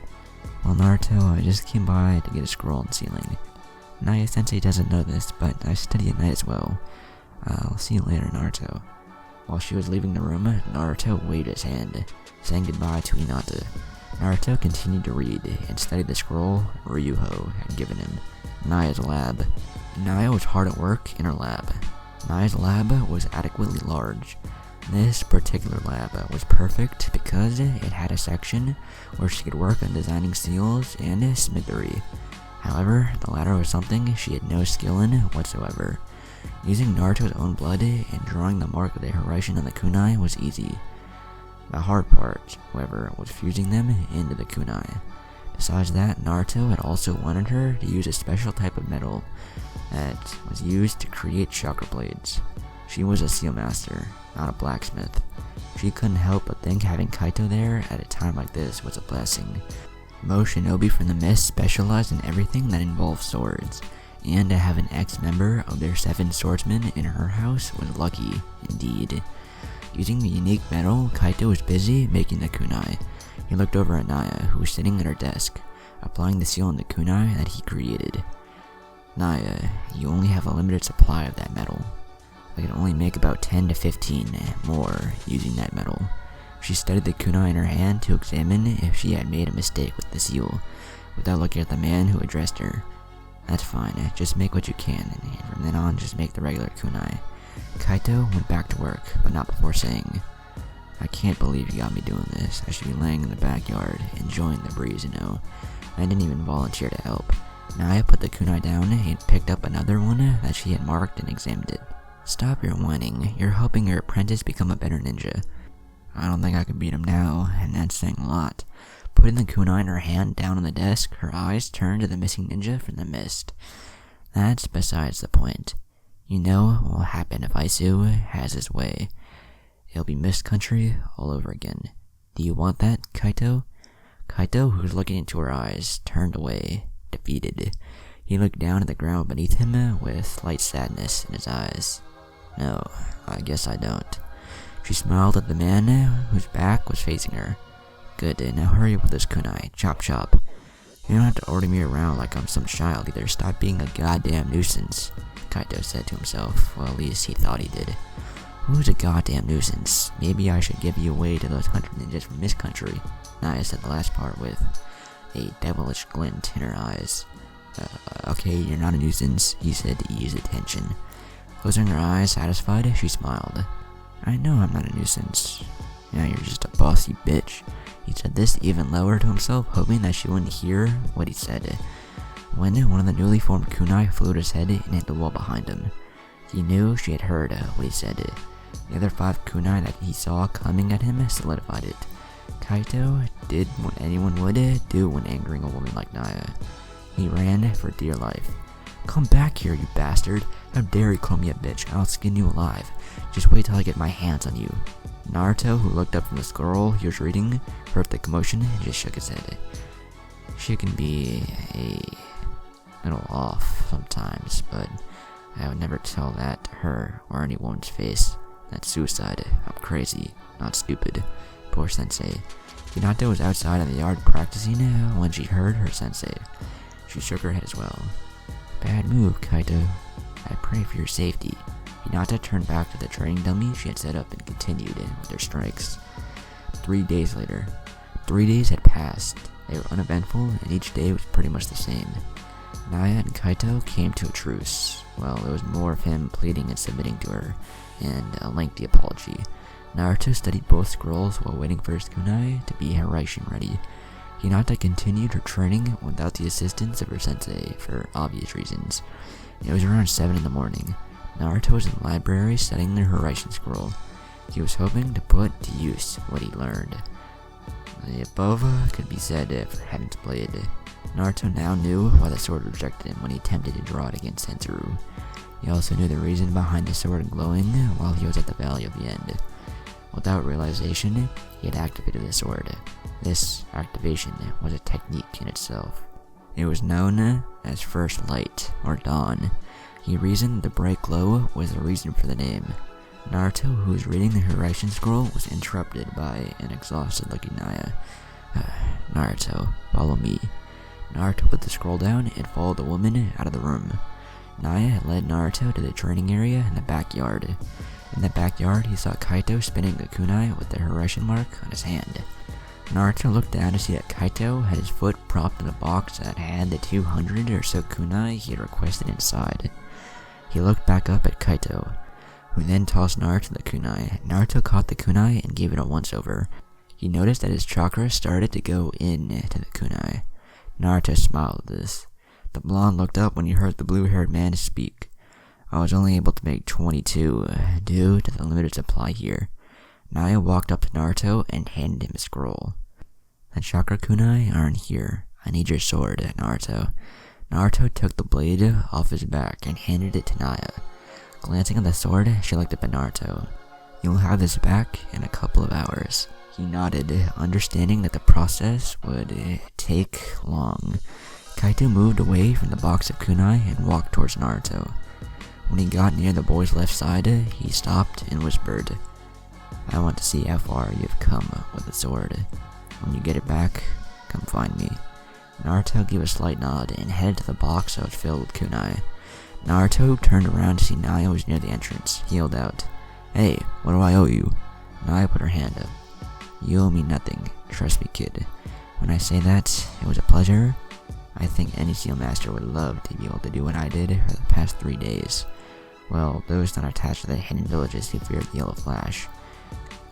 "Well, Naruto, I just came by to get a scroll on the ceiling. Naya-sensei doesn't know this, but I study at night as well. I'll see you later, Naruto." While she was leaving the room, Naruto waved his hand, saying goodbye to Hinata. Naruto continued to read and study the scroll Ryuho had given him. Naya's lab. Naya was hard at work in her lab. Naya's lab was adequately large. This particular lab was perfect because it had a section where she could work on designing seals and smithery. However, the latter was something she had no skill in whatsoever. Using Naruto's own blood and drawing the mark of the Hiraishin on the kunai was easy. The hard part, however, was fusing them into the kunai. Besides that, Naruto had also wanted her to use a special type of metal that was used to create chakra blades. She was a seal master, not a blacksmith. She couldn't help but think having Kaito there at a time like this was a blessing. Most shinobi from the mist specialized in everything that involved swords, and to have an ex-member of their 7 swordsmen in her house was lucky, indeed. Using the unique metal, Kaito was busy making the kunai. He looked over at Naya, who was sitting at her desk, applying the seal on the kunai that he created. "Naya, you only have a limited supply of that metal. I can only make about 10 to 15 more using that metal." She studied the kunai in her hand to examine if she had made a mistake with the seal, without looking at the man who addressed her. "That's fine, just make what you can, and from then on just make the regular kunai." Kaito went back to work, but not before saying, "I can't believe you got me doing this. I should be laying in the backyard, enjoying the breeze, I didn't even volunteer to help." Naya put the kunai down and picked up another one that she had marked and examined it. "Stop your whining. You're helping your apprentice become a better ninja." "I don't think I can beat him now, and that's saying a lot." Putting the kunai in her hand down on the desk, her eyes turned to the missing ninja from the mist. "That's besides the point. You know what will happen if Aisu has his way. It'll be Mist Country all over again. Do you want that, Kaito?" Kaito, who was looking into her eyes, turned away, defeated. He looked down at the ground beneath him with slight sadness in his eyes. "No, I guess I don't." She smiled at the man whose back was facing her. "Good, now hurry up with this kunai. Chop chop. You don't have to order me around like I'm some child either. Stop being a goddamn nuisance," Kaito said to himself. Well, at least he thought he did. "Who's a goddamn nuisance? Maybe I should give you away to those 100 ninjas from Mist Country." Naya said the last part with a devilish glint in her eyes. Okay, you're not a nuisance," he said to ease the tension. Closing her eyes, satisfied, she smiled. "I know I'm not a nuisance. Yeah, you're just a bossy bitch." He said this even lower to himself, hoping that she wouldn't hear what he said. When one of the newly formed kunai flew at his head and hit the wall behind him, he knew she had heard what he said. The other 5 kunai that he saw coming at him solidified it. Kaito did what anyone would do when angering a woman like Naya. He ran for dear life. "Come back here, you bastard. How dare you call me a bitch? I'll skin you alive. Just wait till I get my hands on you." Naruto, who looked up from the scroll he was reading, heard the commotion and just shook his head. She can be a little off sometimes, but I would never tell that to her or any woman's face. That's suicide. I'm crazy, not stupid. Poor sensei. Hinata was outside in the yard practicing when she heard her sensei. She shook her head as well. Bad move, Kaito. I pray for your safety. Hinata turned back to the training dummy she had set up and continued with her strikes. 3 days later. 3 days had passed. They were uneventful, and each day was pretty much the same. Naya and Kaito came to a truce. Well, there was more of him pleading and submitting to her, and a lengthy apology. Naruto studied both scrolls while waiting for his kunai to be Hiraishin ready. Hinata continued her training without the assistance of her sensei for obvious reasons. It was around 7 in the morning. Naruto was in the library studying the Hiraishin scroll. He was hoping to put to use what he learned. The above could be said for Heaven's Blade. Naruto now knew why the sword rejected him when he attempted to draw it against Sensuru. He also knew the reason behind the sword glowing while he was at the Valley of the End. Without realization, he had activated the sword. This activation was a technique in itself. It was known as First Light, or Dawn. He reasoned the bright glow was the reason for the name. Naruto, who was reading the Hiraishin scroll, was interrupted by an exhausted-looking Naya. Naruto, follow me. Naruto put the scroll down and followed the woman out of the room. Naya had led Naruto to the training area in the backyard. In the backyard, he saw Kaito spinning a kunai with the Hiraishin mark on his hand. Naruto looked down to see that Kaito had his foot propped in a box that had the 200 or so kunai he had requested inside. He looked back up at Kaito, who then tossed Naruto the kunai. Naruto caught the kunai and gave it a once-over. He noticed that his chakra started to go into the kunai. Naruto smiled at this. The blonde looked up when he heard the blue-haired man speak. I was only able to make 22 due to the limited supply here. Naya walked up to Naruto and handed him a scroll. The chakra kunai are in here. I need your sword, Naruto. Naruto took the blade off his back and handed it to Naya. Glancing at the sword, she looked up at Naruto. You'll have this back in a couple of hours. He nodded, understanding that the process would take long. Kaito moved away from the box of kunai and walked towards Naruto. When he got near the boy's left side, he stopped and whispered, I want to see how far you've come with the sword. When you get it back, come find me. Naruto gave a slight nod and headed to the box that was filled with kunai. Naruto turned around to see Naya was near the entrance. He yelled out, Hey, what do I owe you? Naya put her hand up. You owe me nothing. Trust me, kid. When I say that, it was a pleasure. I think any Seal Master would love to be able to do what I did for the past 3 days. Well, those not attached to the hidden villages who feared the Yellow Flash.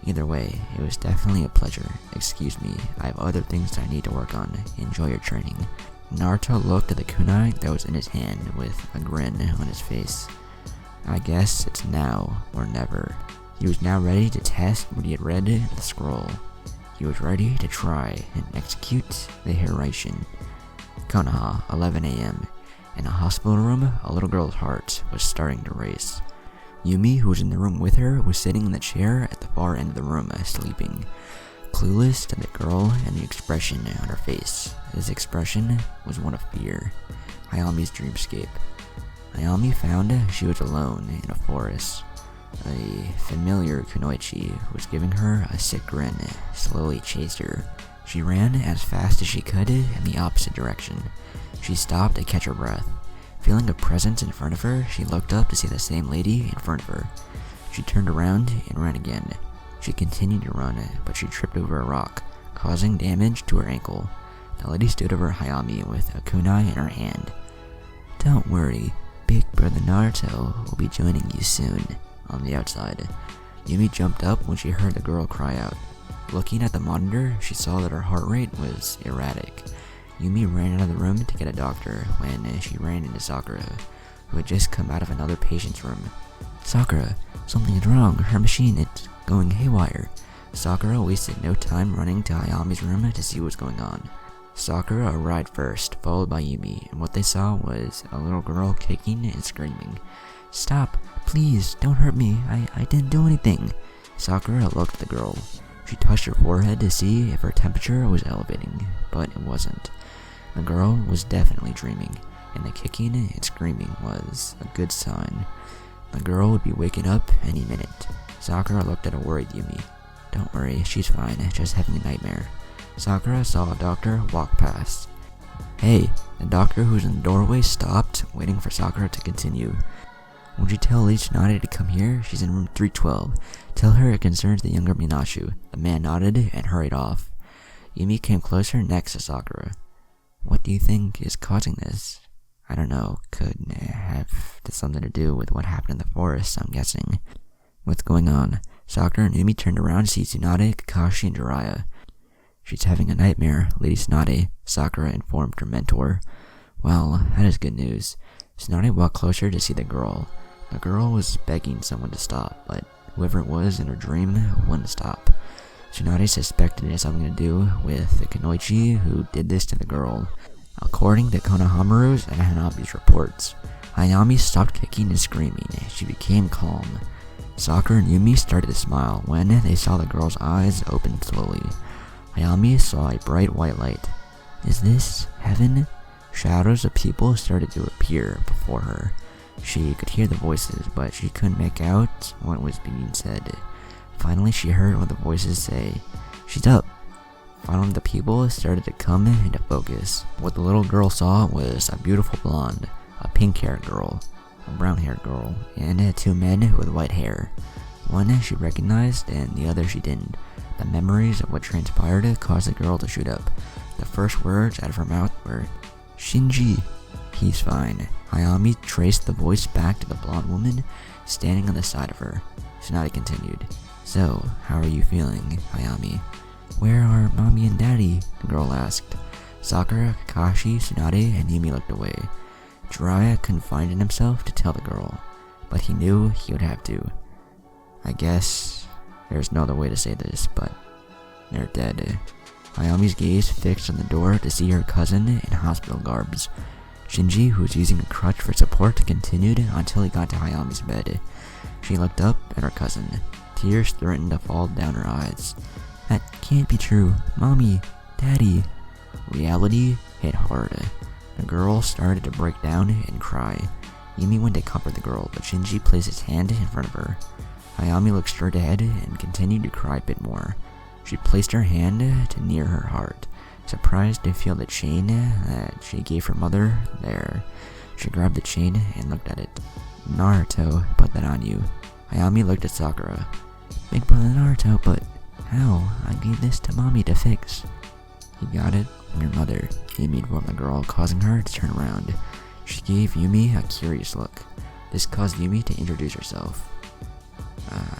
Either way, it was definitely a pleasure. Excuse me, I have other things I need to work on. Enjoy your training. Naruto looked at the kunai that was in his hand with a grin on his face. I guess it's now or never. He was now ready to test what he had read in the scroll. He was ready to try and execute the Hiraishin. Konoha, 11 a.m. In a hospital room, a little girl's heart was starting to race. Yumi, who was in the room with her, was sitting in the chair at the far end of the room, sleeping, clueless to the girl and the expression on her face. His expression was one of fear. Hayami's dreamscape. Hayami found she was alone in a forest. A familiar kunoichi who was giving her a sick grin slowly chased her. She ran as fast as she could in the opposite direction. She stopped to catch her breath. Feeling a presence in front of her, she looked up to see the same lady in front of her. She turned around and ran again. She continued to run, but she tripped over a rock, causing damage to her ankle. The lady stood over Hayami with a kunai in her hand. Don't worry, Big Brother Naruto will be joining you soon. On the outside, Yumi jumped up when she heard the girl cry out. Looking at the monitor, she saw that her heart rate was erratic. Yumi ran out of the room to get a doctor when she ran into Sakura, who had just come out of another patient's room. Sakura, something is wrong. Her machine is going haywire. Sakura wasted no time running to Hayami's room to see what was going on. Sakura arrived first, followed by Yumi, and what they saw was a little girl kicking and screaming. Stop, please, don't hurt me. I didn't do anything. Sakura looked at the girl. She touched her forehead to see if her temperature was elevating, but it wasn't. The girl was definitely dreaming, and the kicking and screaming was a good sign. The girl would be waking up any minute. Sakura looked at a worried Yumi. Don't worry, she's fine, just having a nightmare. Sakura saw a doctor walk past. Hey, the doctor who was in the doorway stopped, waiting for Sakura to continue. Would you tell Lady Tsunade to come here? She's in room 312. Tell her it concerns the younger Minashu. The man nodded and hurried off. Yumi came closer next to Sakura. What do you think is causing this? I don't know, could have something to do with what happened in the forest, I'm guessing. What's going on? Sakura and Yumi turned around to see Tsunade, Kakashi, and Jiraiya. She's having a nightmare, Lady Tsunade, Sakura informed her mentor. Well, that is good news. Tsunade walked closer to see the girl. The girl was begging someone to stop, but whoever it was in her dream wouldn't stop. Tsunade suspected it had something to do with the Kunoichi who did this to the girl. According to Konohamaru's and Hanabi's reports, Hayami stopped kicking and screaming. She became calm. Sakura and Yumi started to smile when they saw the girl's eyes open slowly. Hayami saw a bright white light. Is this heaven? Shadows of people started to appear before her. She could hear the voices, but she couldn't make out what was being said. Finally, she heard one of the voices say, "She's up." Finally, the people started to come into focus. What the little girl saw was a beautiful blonde, a pink-haired girl, a brown-haired girl, and two men with white hair. One she recognized, and the other she didn't. The memories of what transpired caused the girl to shoot up. The first words out of her mouth were, "Shinji." He's fine. Hayami traced the voice back to the blonde woman standing on the side of her. Tsunade continued. So, how are you feeling, Hayami? Where are mommy and daddy? The girl asked. Sakura, Kakashi, Tsunade, and Yumi looked away. Jiraiya couldn't find it himself to tell the girl, but he knew he would have to. I guess there's no other way to say this, but they're dead. Hayami's gaze fixed on the door to see her cousin in hospital garbs. Shinji, who was using a crutch for support, continued until he got to Hayami's bed. She looked up at her cousin. Tears threatened to fall down her eyes. That can't be true. Mommy, Daddy. Reality hit hard. The girl started to break down and cry. Yumi went to comfort the girl, but Shinji placed his hand in front of her. Hayami looked straight ahead and continued to cry a bit more. She placed her hand to near her heart, surprised to feel the chain that she gave her mother there. She grabbed the chain and looked at it. Naruto put that on you. Hayami looked at Sakura. Big brother Naruto, but how? I gave this to mommy to fix. You got it from your mother, Yumi informed the girl, causing her to turn around. She gave Yumi a curious look. This caused Yumi to introduce herself.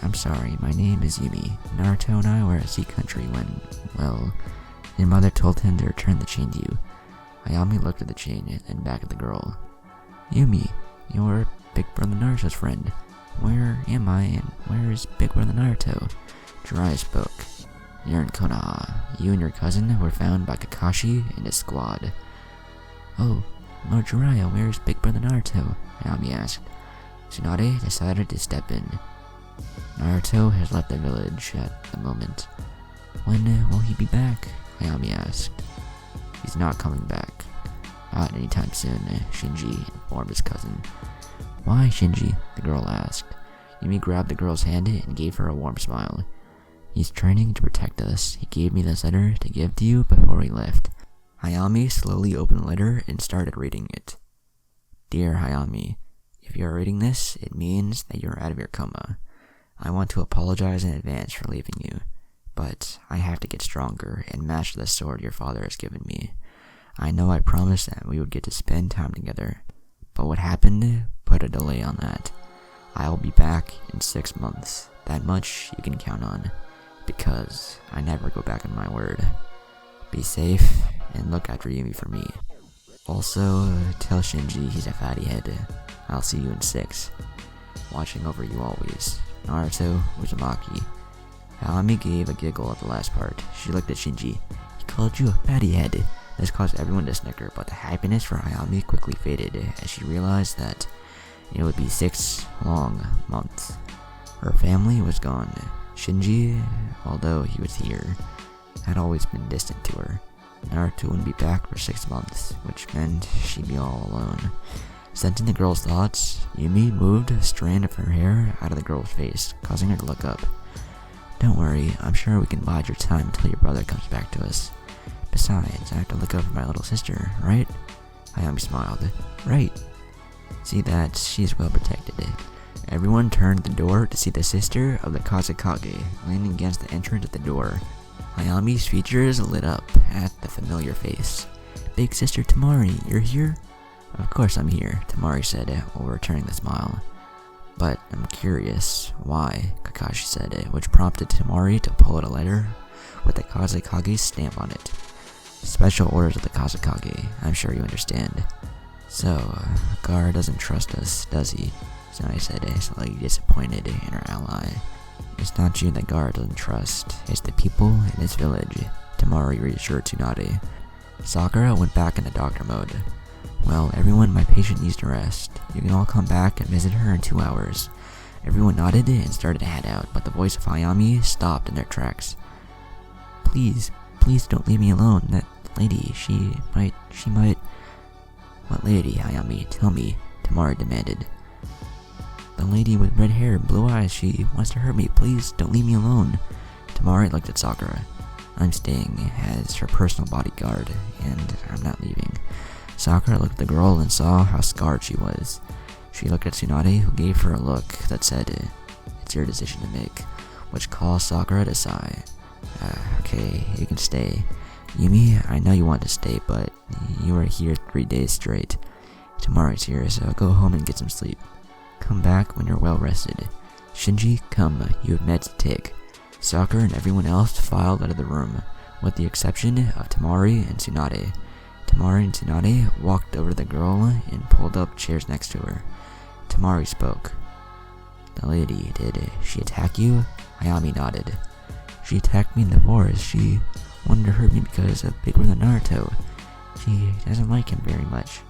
I'm sorry, my name is Yumi. Naruto and I were at Sea Country when, well, your mother told him to return the chain to you. Hayami looked at the chain and back at the girl. Yumi, you're Big Brother Naruto's friend. Where am I and where is Big Brother Naruto? Jiraiya spoke. You're in Konoha. You and your cousin were found by Kakashi and his squad. Oh, Lord Jiraiya, where is Big Brother Naruto? Hayami asked. Tsunade decided to step in. Naruto has left the village at the moment. When will he be back? Hayami asked. He's not coming back. Not anytime soon, Shinji informed his cousin. Why, Shinji? The girl asked. Yumi grabbed the girl's hand and gave her a warm smile. He's training to protect us. He gave me this letter to give to you before he left. Hayami slowly opened the letter and started reading it. Dear Hayami, if you are reading this, it means that you are out of your coma. I want to apologize in advance for leaving you, but I have to get stronger and master the sword your father has given me. I know I promised that we would get to spend time together, but what happened put a delay on that. I will be back in 6 months. That much you can count on, because I never go back on my word. Be safe and look after Yumi for me. Also, tell Shinji he's a fatty head. I'll see you in 6. Watching over you always. Naruto Uzumaki. Hayami gave a giggle at the last part. She looked at Shinji. He called you a fatty head. This caused everyone to snicker, but the happiness for Hayami quickly faded as she realized that it would be 6 long months. Her family was gone. Shinji, although he was here, had always been distant to her. Naruto wouldn't be back for 6 months, which meant she'd be all alone. Sensing the girl's thoughts, Yumi moved a strand of her hair out of the girl's face, causing her to look up. Don't worry, I'm sure we can bide your time until your brother comes back to us. Besides, I have to look out for my little sister, right? Hayami smiled. Right. See that she's well protected. Everyone turned to the door to see the sister of the Kazekage leaning against the entrance of the door. Hayami's features lit up at the familiar face. Big sister Tamari, you're here? Of course I'm here, Tamari said while returning the smile. But I'm curious, why? Kakashi said, which prompted Tamari to pull out a letter with the Kazekage's stamp on it. Special orders of the Kazekage, I'm sure you understand. So, Gar doesn't trust us, does he? Tsunade said, slightly disappointed in her ally. It's not you that Gar doesn't trust, it's the people in this village, Tamari reassured Tsunade. Sakura went back into doctor mode. Well, everyone, my patient needs to rest. You can all come back and visit her in 2 hours. Everyone nodded and started to head out, but the voice of Hayami stopped in their tracks. Please don't leave me alone. That lady, she might... What lady, Hayami? Tell me, Tamari demanded. The lady with red hair and blue eyes, she wants to hurt me. Please don't leave me alone. Tamari looked at Sakura. I'm staying as her personal bodyguard, and I'm not leaving. Sakura looked at the girl and saw how scarred she was. She looked at Tsunade, who gave her a look that said, it's your decision to make, which caused Sakura to sigh. Okay, you can stay. Yumi, I know you want to stay, but you were here 3 days straight. Tamari's here, so go home and get some sleep. Come back when you're well rested. Shinji, come, you have meds to take. Sakura and everyone else filed out of the room, with the exception of Tamari and Tsunade. Tamari and Tsunade walked over to the girl and pulled up chairs next to her. Tamari spoke. The lady, did she attack you? Hayami nodded. She attacked me in the forest. She wanted to hurt me because of Big Brother Naruto. She doesn't like him very much.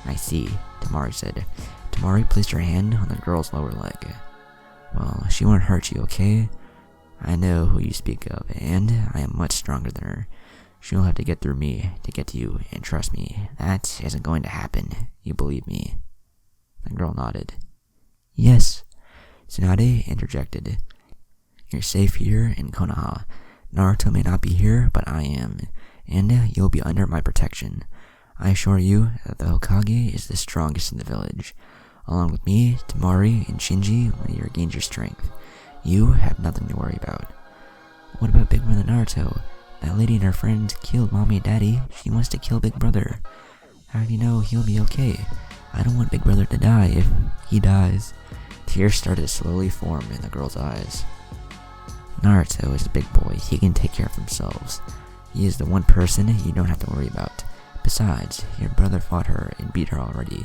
I see, Tamari said. Tamari placed her hand on the girl's lower leg. Well, she won't hurt you, okay? I know who you speak of, and I am much stronger than her. She'll have to get through me to get to you, and trust me, that isn't going to happen. You believe me? The girl nodded. Yes. Tsunade interjected. You're safe here in Konoha. Naruto may not be here, but I am, and you'll be under my protection. I assure you that the Hokage is the strongest in the village. Along with me, Tamari, and Shinji, when you regain your strength, you have nothing to worry about. What about Big Brother Naruto? That lady and her friends killed Mommy and Daddy. She wants to kill Big Brother. How do you know he'll be okay? I don't want Big Brother to die if he dies. Tears started to slowly form in the girl's eyes. Naruto is a big boy. He can take care of himself. He is the one person you don't have to worry about. Besides, your brother fought her and beat her already.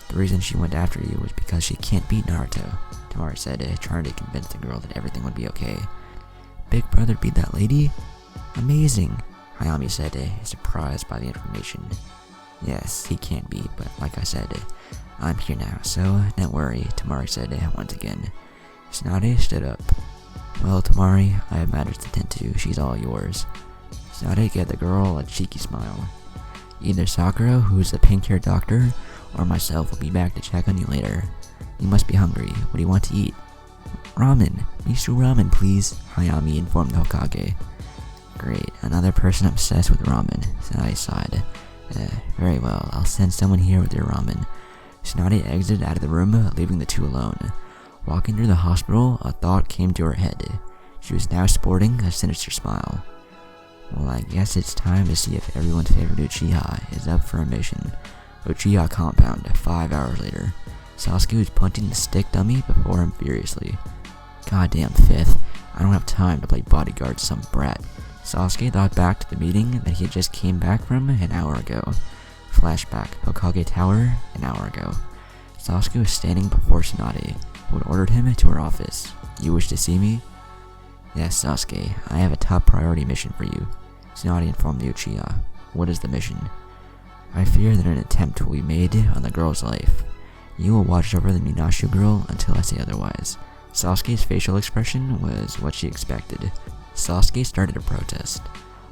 The reason she went after you was because she can't beat Naruto, Tamari said, trying to convince the girl that everything would be okay. Big Brother beat that lady? Amazing, Hayami said, surprised by the information. Yes, he can't be, but like I said, I'm here now, so don't worry, Tamari said once again. Tsunade stood up. Well, Tamari, I have matters to tend to. She's all yours. Tsunade gave the girl a cheeky smile. Either Sakura, who is the pink-haired doctor, or myself will be back to check on you later. You must be hungry. What do you want to eat? Ramen. Miso ramen, please, Hayami informed the Hokage. Great, another person obsessed with ramen, Tsunade sighed. Very well, I'll send someone here with your ramen. Tsunade exited out of the room, leaving the two alone. Walking through the hospital, a thought came to her head. She was now sporting a sinister smile. Well, I guess it's time to see if everyone's favorite Uchiha is up for a mission. Uchiha compound, 5 hours later. Sasuke was punching the stick dummy before him furiously. Goddamn fifth, I don't have time to play bodyguard to some brat. Sasuke thought back to the meeting that he had just came back from an hour ago. Flashback, Hokage Tower, an hour ago. Sasuke was standing before Tsunade, who had ordered him to her office. You wish to see me? Yes, Sasuke, I have a top priority mission for you. Tsunade informed the Uchiha. What is the mission? I fear that an attempt will be made on the girl's life. You will watch over the Minashu girl until I say otherwise. Sasuke's facial expression was what she expected. Sasuke started a protest.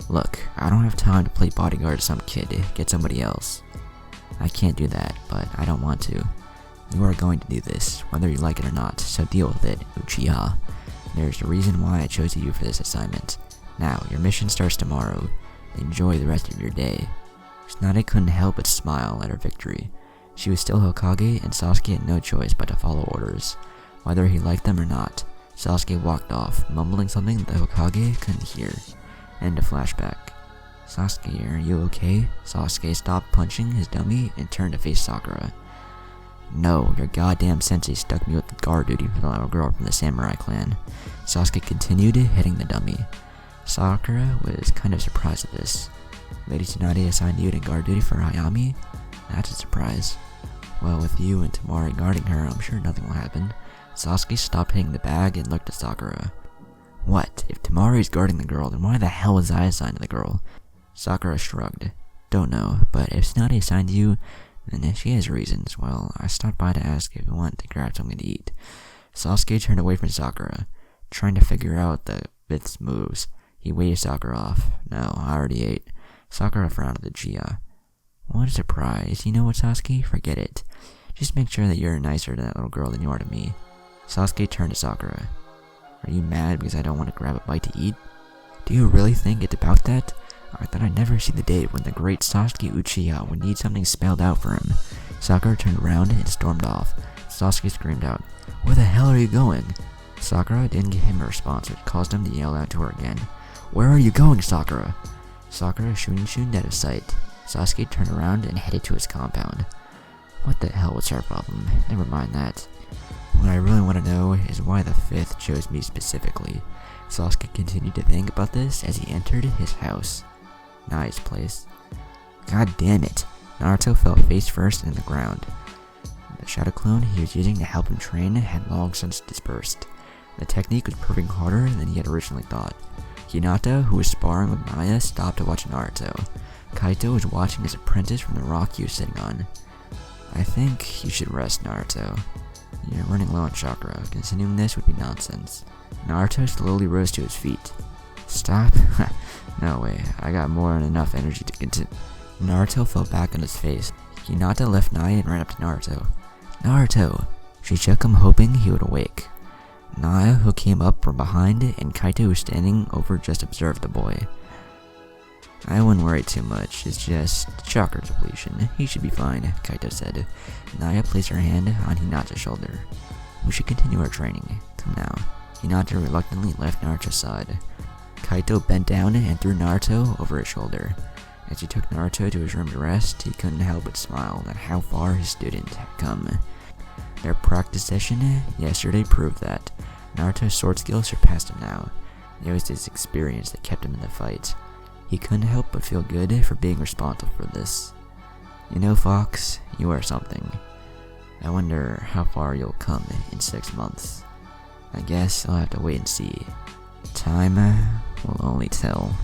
Look, I don't have time to play bodyguard to some kid. Get somebody else. I can't do that, but I don't want to. You are going to do this, whether you like it or not, so deal with it, Uchiha. There's a reason why I chose you for this assignment. Now, your mission starts tomorrow. Enjoy the rest of your day. Tsunade couldn't help but smile at her victory. She was still Hokage, and Sasuke had no choice but to follow orders, whether he liked them or not. Sasuke walked off, mumbling something the Hokage couldn't hear. End of flashback. Sasuke, are you okay? Sasuke stopped punching his dummy and turned to face Sakura. No, your goddamn sensei stuck me with the guard duty for the little girl from the samurai clan. Sasuke continued hitting the dummy. Sakura was kind of surprised at this. Lady Tsunade assigned you to guard duty for Hayami? That's a surprise. Well, with you and Tamari guarding her, I'm sure nothing will happen. Sasuke stopped hitting the bag and looked at Sakura. What? If Tamari's guarding the girl, then why the hell was I assigned to the girl? Sakura shrugged. Don't know, but if Tsunade assigned you, then she has reasons. Well, I stopped by to ask if you want to grab something to eat. Sasuke turned away from Sakura, trying to figure out the fifth's moves. He waved Sakura off. No, I already ate. Sakura frowned at the Uchiha. What a surprise. You know what, Sasuke? Forget it. Just make sure that you're nicer to that little girl than you are to me. Sasuke turned to Sakura. Are you mad because I don't want to grab a bite to eat? Do you really think it's about that? I thought I'd never see the day when the great Sasuke Uchiha would need something spelled out for him. Sakura turned around and stormed off. Sasuke screamed out, Where the hell are you going? Sakura didn't give him a response, which caused him to yell out to her again. Where are you going, Sakura? Sakura shooed out of sight. Sasuke turned around and headed to his compound. What the hell was her problem? Never mind that. What I really want to know is why the fifth chose me specifically. Sasuke continued to think about this as he entered his house. Nice place. God damn it. Naruto fell face first in the ground. The shadow clone he was using to help him train had long since dispersed. The technique was proving harder than he had originally thought. Hinata, who was sparring with Maya, stopped to watch Naruto. Kaito was watching his apprentice from the rock he was sitting on. I think you should rest, Naruto. You're running low on chakra. Continuing this would be nonsense. Naruto slowly rose to his feet. Stop? No way, I got more than enough energy to continue. Naruto fell back on his face. Hinata left Naya and ran up to Naruto. Naruto! She shook him, hoping he would awake. Naya, who came up from behind, and Kaito, who was standing over, just observed the boy. I wouldn't worry too much, it's just chakra depletion. He should be fine, Kaito said. Naya placed her hand on Hinata's shoulder. We should continue our training. Come now. Hinata reluctantly left Naruto's side. Kaito bent down and threw Naruto over his shoulder. As he took Naruto to his room to rest, he couldn't help but smile at how far his student had come. Their practice session yesterday proved that Naruto's sword skill surpassed him now. It was his experience that kept him in the fight. He couldn't help but feel good for being responsible for this. You know, Fox, you are something. I wonder how far you'll come in 6 months. I guess I'll have to wait and see. Time will only tell.